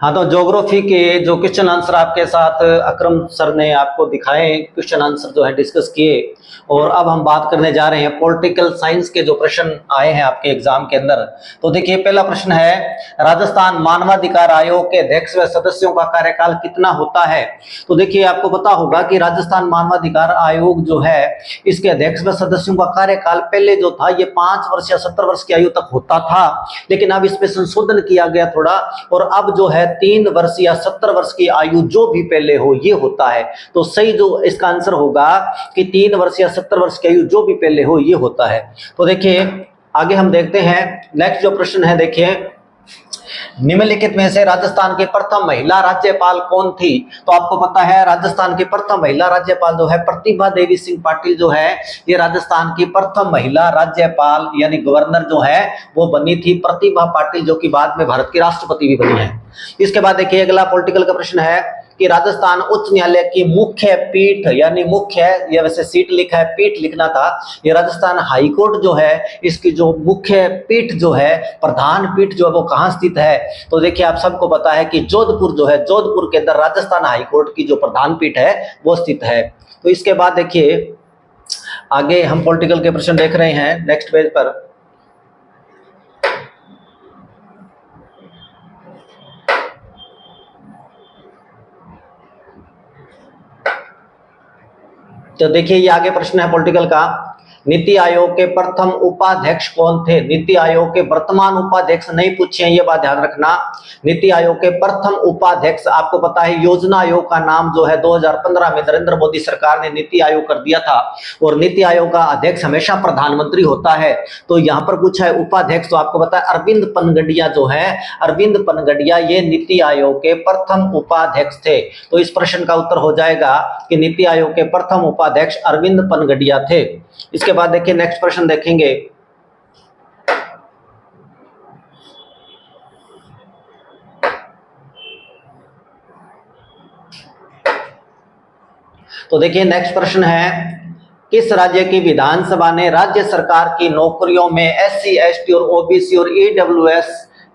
हाँ, तो ज्योग्राफी के जो क्वेश्चन आंसर आपके साथ अकरम सर ने आपको दिखाए, क्वेश्चन आंसर जो है डिस्कस किए। और अब हम बात करने जा रहे हैं पॉलिटिकल साइंस के जो प्रश्न आए हैं आपके एग्जाम के अंदर। तो देखिए, पहला प्रश्न है, राजस्थान मानवाधिकार आयोग के अध्यक्ष व सदस्यों का कार्यकाल कितना होता है? तो देखिए, आपको पता होगा कि राजस्थान मानवाधिकार आयोग जो है, इसके अध्यक्ष व सदस्यों का कार्यकाल पहले जो था ये 5 वर्ष या 70 वर्ष की आयु तक होता था, लेकिन अब इसमें संशोधन किया गया थोड़ा, और अब जो है 3 वर्ष या 70 वर्ष की आयु जो भी पहले हो ये होता है। तो सही जो इसका आंसर होगा कि 3 वर्ष या 70 वर्ष की आयु जो भी पहले हो ये होता है। तो देखिए, आगे हम देखते हैं नेक्स्ट जो प्रश्न है। देखिए, निम्नलिखित में से राजस्थान की प्रथम महिला राज्यपाल कौन थी? तो आपको पता है राजस्थान की प्रथम महिला राज्यपाल जो है प्रतिभा देवी सिंह पाटिल जो है, ये राजस्थान की प्रथम महिला राज्यपाल यानी गवर्नर जो है वो बनी थी प्रतिभा पाटिल, जो कि बाद में भारत की राष्ट्रपति भी बनी है। इसके बाद देखिए, अगला पॉलिटिकल का प्रश्न है कि राजस्थान उच्च न्यायालय की मुख्य पीठ यानी मुख्य, या वैसे सीट लिखा है, पीठ लिखना था, ये राजस्थान हाईकोर्ट जो है इसकी जो मुख्य पीठ जो है, प्रधान पीठ जो है वो कहाँ स्थित है? तो देखिए, आप सबको पता है कि जोधपुर जो है, जोधपुर के अंदर राजस्थान हाईकोर्ट की जो प्रधान पीठ है वो स्थित है। तो इसके बाद देखिए, आगे हम पॉलिटिकल के प्रश्न देख रहे हैं नेक्स्ट पेज पर। तो देखिए, ये आगे प्रश्न है पॉलिटिकल का, नीति आयोग के प्रथम उपाध्यक्ष कौन थे? नीति आयोग के वर्तमान उपाध्यक्ष नहीं पूछे हैं, ये बात ध्यान रखना। नीति आयोग के प्रथम उपाध्यक्ष आपको पता है, योजना आयोग का नाम जो है 2015 में नरेंद्र मोदी सरकार ने नीति आयोग कर दिया था, और नीति आयोग का अध्यक्ष हमेशा प्रधानमंत्री होता है। तो यहाँ पर पूछा है उपाध्यक्ष, तो आपको पता है अरविंद पनगडिया जो है, अरविंद पनगडिया ये नीति आयोग के प्रथम उपाध्यक्ष थे। तो इस प्रश्न का उत्तर हो जाएगा कि नीति आयोग के प्रथम उपाध्यक्ष अरविंद पनगडिया थे। इसके बाद देखिए, नेक्स्ट प्रश्न देखेंगे। तो देखिए, नेक्स्ट प्रश्न है, किस राज्य की विधानसभा ने राज्य सरकार की नौकरियों में SC, ST और OBC और EWS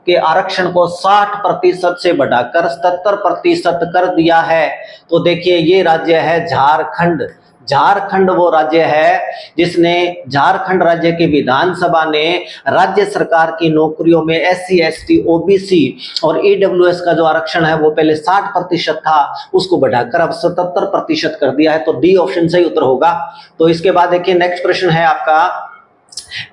के आरक्षण को 60% से बढ़ाकर 77% कर दिया है? तो देखिए, ये राज्य है झारखंड। झारखंड वो राज्य है जिसने, झारखंड राज्य की विधानसभा ने राज्य सरकार की नौकरियों में SC, ST, OBC और EWS का जो आरक्षण है वो पहले 60% था, उसको बढ़ाकर अब 77% कर दिया है। तो डी ऑप्शन सही उत्तर होगा। तो इसके बाद देखिए, नेक्स्ट प्रश्न है आपका,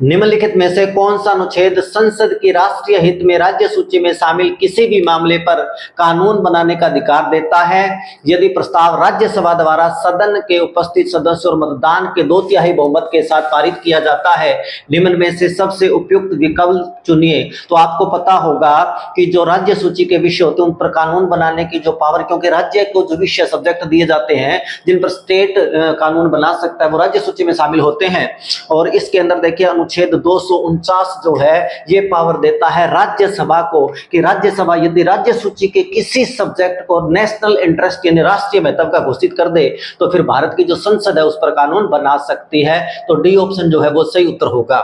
निम्नलिखित में से कौन सा अनुच्छेद संसद की राष्ट्रीय हित में राज्य सूची में शामिल किसी भी मामले पर कानून बनाने का अधिकार देता है, यदि प्रस्ताव राज्यसभा द्वारा सदन के उपस्थित सदस्यों और मतदान के 2/3 बहुमत के साथ पारित किया जाता है? निम्न में से सबसे उपयुक्त विकल्प चुनिए। तो आपको पता होगा कि जो राज्य सूची के विषय होते हैं उन पर कानून बनाने की जो पावर, क्योंकि राज्य को जो विषय सब्जेक्ट दिए जाते हैं जिन पर स्टेट कानून बना सकता है वो राज्य सूची में शामिल होते हैं। और इसके अंदर देखिए, अनुच्छेद 249 जो है ये पावर देता है राज्यसभा को कि राज्यसभा यदि राज्य सूची के किसी सब्जेक्ट को नेशनल इंटरेस्ट यानी राष्ट्रीय महत्व का घोषित कर दे तो फिर भारत की जो संसद है उस पर कानून बना सकती है। तो डी ऑप्शन जो है वो सही उत्तर होगा।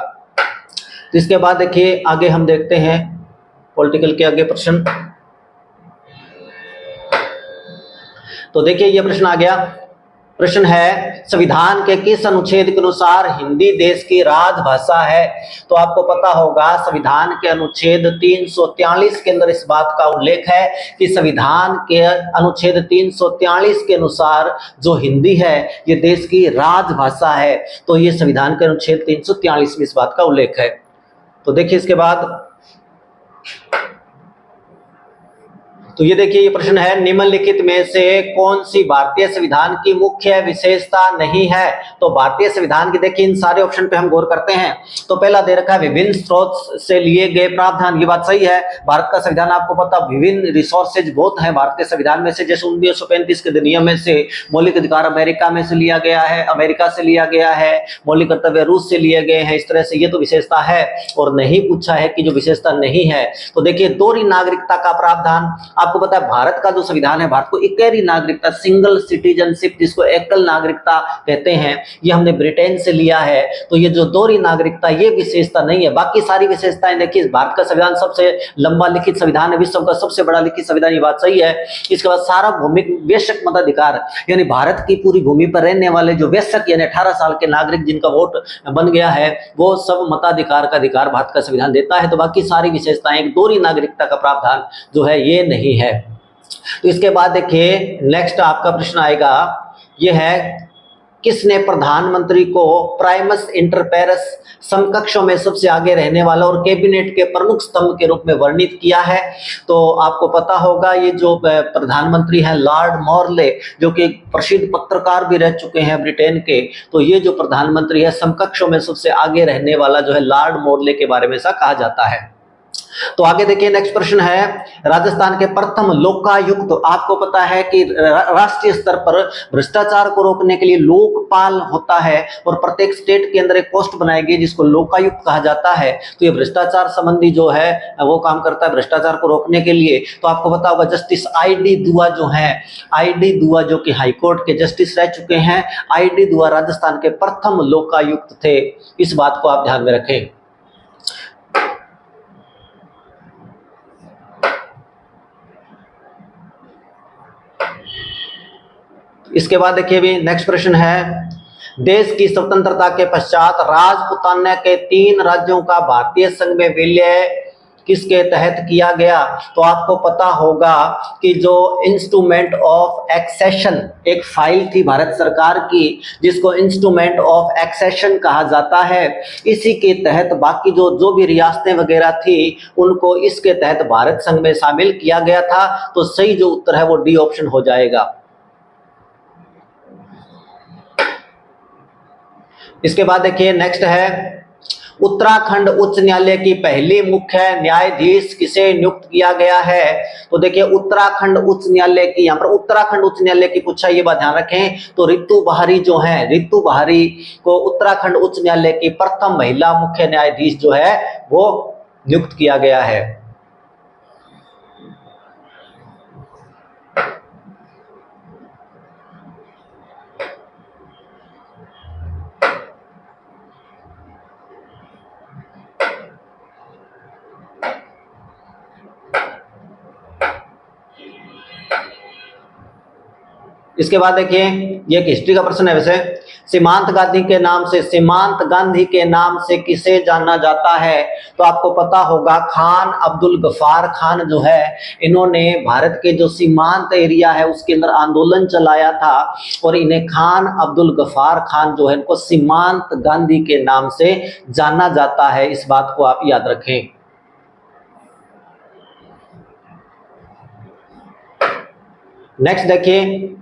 तो इसके बाद देखिए, आगे हम देखते हैं पॉलिटिकल के आगे प्रश्न। तो देखिए, ये प्रश्न आ गया, प्रश्न है, संविधान के किस अनुच्छेद के अनुसार हिंदी देश की राजभाषा है? तो आपको पता होगा संविधान के अनुच्छेद 343 के अंदर इस बात का उल्लेख है कि संविधान के अनुच्छेद 343 के अनुसार जो हिंदी है ये देश की राजभाषा है। तो ये संविधान के अनुच्छेद 343 में इस बात का उल्लेख है। तो देखिए, इसके बाद तो ये देखिए, ये प्रश्न है, निम्नलिखित में से कौन सी भारतीय संविधान की मुख्य विशेषता नहीं है? तो भारतीय संविधान की देखिए, इन सारे ऑप्शन पे हम गौर करते हैं। तो पहला दे रखा है विभिन्न स्रोत से लिए गए प्रावधान, ये बात सही है। भारत का संविधान आपको पता, विभिन्न रिसोर्सेज बहुत है भारतीय संविधान में से, जैसे 1935 के अधिनियम में से मौलिक अधिकार अमेरिका में से लिया गया है, अमेरिका से लिया गया है, मौलिक कर्तव्य रूस से लिए गए हैं, इस तरह से ये तो विशेषता है। और नहीं पूछा है कि जो विशेषता नहीं है, तो देखिए, दोहरी नागरिकता का प्रावधान आपको पता है भारत का जो संविधान है, भारत को इकहरी नागरिकता, सिंगल सिटीजनशिप जिसको एकल नागरिकता कहते हैं, ये हमने ब्रिटेन से लिया है। तो ये जो दोहरी नागरिकता ये विशेषता नहीं है, बाकी सारी विशेषताएं देखिए। भारत का संविधान सबसे लंबा लिखित संविधान है, विश्व का सबसे बड़ा लिखित संविधान, ये बात सही है। इसके बाद सारा भूमि बेशक मताधिकार, यानी भारत की पूरी भूमि पर रहने वाले जो बेशक यानी 18 साल के नागरिक जिनका वोट बन गया है, वो सब मताधिकार का अधिकार भारत का संविधान देता है। तो बाकी सारी विशेषताएं, एक दोहरी नागरिकता का प्रावधान जो है ये नहीं है। तो इसके बाद देखिए नेक्स्ट आपका प्रश्न आएगा, ये है किसने प्रधानमंत्री को प्राइमस इंटर पैरस, समकक्षों में सबसे आगे रहने वाला और कैबिनेट के प्रमुख स्तंभ के रूप में वर्णित किया है? तो आपको पता होगा ये जो प्रधानमंत्री हैं लॉर्ड मॉर्ले, जो कि प्रसिद्ध पत्रकार भी रह चुके हैं ब्रिटेन के, तो ये जो प्रधानमंत्री है समकक्षों में सबसे आगे रहने वाला जो है लॉर्ड मॉर्ले के बारे में ऐसा कहा जाता है। तो आगे देखिए नेक्स्ट प्रश्न है, राजस्थान के प्रथम लोकायुक्त। तो आपको पता है कि राष्ट्रीय स्तर पर भ्रष्टाचार को रोकने के लिए लोकपाल होता है और प्रत्येक स्टेट के अंदर एक पोस्ट बनाई गई जिसको लोकायुक्त कहा जाता है। तो ये भ्रष्टाचार संबंधी जो है वो काम करता है भ्रष्टाचार को रोकने के लिए। तो आपको पता होगा जस्टिस आई.डी. दुआ जो है, आई.डी. दुआ जो कि हाईकोर्ट के जस्टिस रह चुके हैं, आई.डी. दुआ राजस्थान के प्रथम लोकायुक्त थे। इस बात को आप ध्यान में रखें। इसके बाद देखिए भी नेक्स्ट प्रश्न है, देश की स्वतंत्रता के पश्चात राजपुताना के 3 राज्यों का भारतीय संघ में विलय किसके तहत किया गया? तो आपको पता होगा कि जो इंस्ट्रूमेंट ऑफ एक्सेशन एक फाइल थी भारत सरकार की जिसको इंस्ट्रूमेंट ऑफ एक्सेशन कहा जाता है, इसी के तहत बाकी जो भी रियासतें वगैरह थी उनको इसके तहत भारत संघ में शामिल किया गया था। तो सही जो उत्तर है वो डी ऑप्शन हो जाएगा। इसके बाद देखिए नेक्स्ट है, उत्तराखंड उच्च न्यायालय की पहली मुख्य न्यायाधीश किसे नियुक्त किया गया है? तो देखिए उत्तराखंड उच्च न्यायालय की, यहाँ पर उत्तराखंड उच्च न्यायालय की पूछा, ये बात ध्यान रखें। तो रितु बहारी जो है, रितु बहारी को उत्तराखंड उच्च न्यायालय की प्रथम महिला मुख्य न्यायाधीश जो है वो नियुक्त किया गया है। इसके बाद देखिए ये एक हिस्ट्री का प्रश्न है। वैसे सीमांत गांधी के नाम से, सीमांत गांधी के नाम से किसे जाना जाता है? तो आपको पता होगा खान अब्दुल गफ्फार खान जो है, इन्होंने भारत के जो सीमांत एरिया है उसके अंदर आंदोलन चलाया था और इन्हें खान अब्दुल गफ्फार खान जो है इनको सीमांत गांधी के नाम से जाना जाता है। इस बात को आप याद रखें। नेक्स्ट देखिए,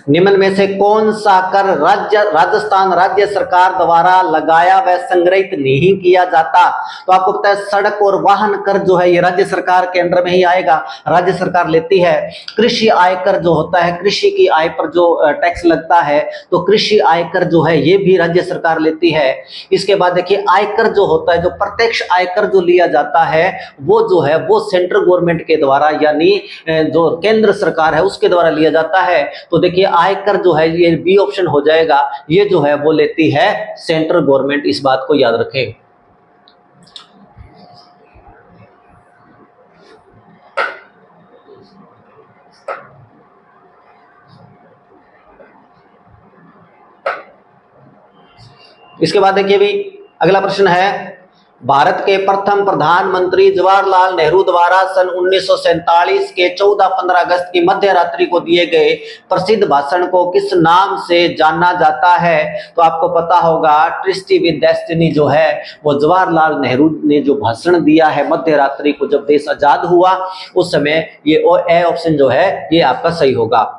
निम्न में से कौन सा कर राजस्थान राज्य सरकार द्वारा लगाया व संग्रहित नहीं किया जाता? तो आपको पता है सड़क और वाहन कर जो है ये राज्य सरकार के अंडर में ही आएगा, राज्य सरकार लेती है। कृषि आयकर जो होता है, कृषि की आय पर जो टैक्स लगता है, तो कृषि आयकर जो है ये भी राज्य सरकार लेती है। इसके बाद देखिए आयकर जो होता है, जो प्रत्यक्ष आयकर जो लिया जाता है वो जो है वो सेंट्रल गवर्नमेंट के द्वारा यानी जो केंद्र सरकार है उसके द्वारा लिया जाता है। तो देखिए आयकर जो है ये बी ऑप्शन हो जाएगा, ये जो है वो लेती है सेंट्रल गवर्नमेंट। इस बात को याद रखें। इसके बाद देखिए भी अगला प्रश्न है, भारत के प्रथम प्रधानमंत्री जवाहरलाल नेहरू द्वारा सन 1947 के 14-15 अगस्त की मध्य रात्रि को दिए गए प्रसिद्ध भाषण को किस नाम से जाना जाता है? तो आपको पता होगा ट्रिस्टी विद डेस्टिनी जो है वो जवाहरलाल नेहरू ने जो भाषण दिया है मध्य रात्रि को जब देश आजाद हुआ उस समय, ये ए ऑप्शन जो है ये आपका सही होगा।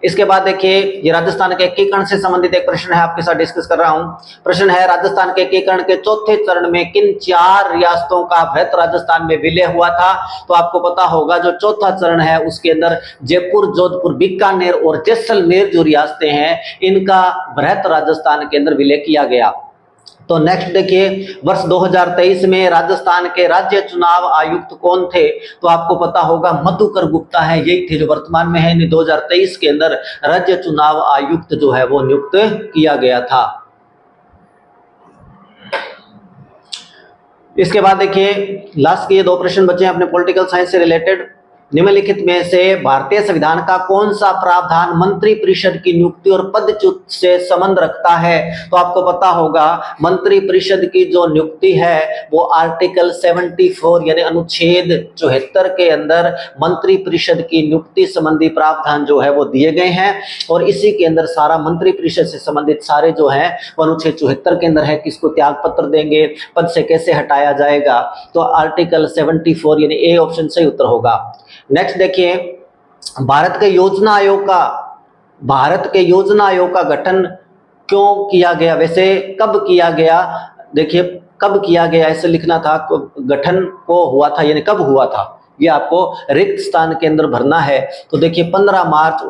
इसके बाद देखिए ये राजस्थान के एकीकरण से संबंधित एक प्रश्न है, आपके साथ डिस्कस कर रहा हूं। प्रश्न है, राजस्थान के एकीकरण के चौथे चरण में किन 4 रियासतों का बृहत राजस्थान में विलय हुआ था? तो आपको पता होगा जो चौथा चरण है उसके अंदर जयपुर, जोधपुर, बीकानेर और जैसलमेर जो रियासतें हैं इनका बृहत राजस्थान के अंदर विलय किया गया। तो नेक्स्ट देखिए, वर्ष 2023 में राजस्थान के राज्य चुनाव आयुक्त कौन थे? तो आपको पता होगा मधुकर गुप्ता है, यही थे जो वर्तमान में है। 2023 के अंदर राज्य चुनाव आयुक्त जो है वो नियुक्त किया गया था। इसके बाद देखिए लास्ट के ये 2 प्रश्न बचे हैं अपने पॉलिटिकल साइंस से रिलेटेड। निम्नलिखित में से भारतीय संविधान का कौन सा प्रावधान मंत्री परिषद की नियुक्ति और पदच्युत से संबंध रखता है? तो आपको पता होगा मंत्री परिषद की जो नियुक्ति है वो आर्टिकल 74 यानी अनुच्छेद 74 के अंदर मंत्री परिषद की नियुक्ति संबंधी प्रावधान जो है वो दिए गए हैं, और इसी के अंदर सारा मंत्री परिषद से संबंधित सारे जो है अनुच्छेद 74 के अंदर है। किसको त्याग पत्र देंगे, पद से कैसे हटाया जाएगा, तो आर्टिकल 74 यानी ए ऑप्शन सही उत्तर होगा। नेक्स्ट देखिए, भारत के योजना आयोग का गठन क्यों किया गया? वैसे कब किया गया? देखिए कब किया गया ऐसे लिखना था, गठन को हुआ था यानी कब हुआ था, ये आपको रिक्त स्थान के अंदर भरना है। तो देखिए 15 मार्च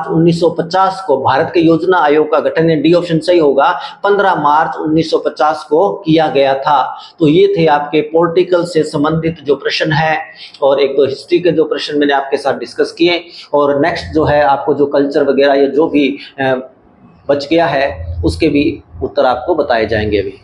1950 को भारत के योजना आयोग का गठन, डी ऑप्शन सही होगा, 15 मार्च 1950 को किया गया था। तो ये थे आपके पॉलिटिकल से संबंधित जो प्रश्न है, और 1-2 हिस्ट्री के जो प्रश्न मैंने आपके साथ डिस्कस किए। और नेक्स्ट जो है आपको जो कल्चर वगैरह या जो भी बच गया है उसके भी उत्तर आपको बताए जाएंगे अभी।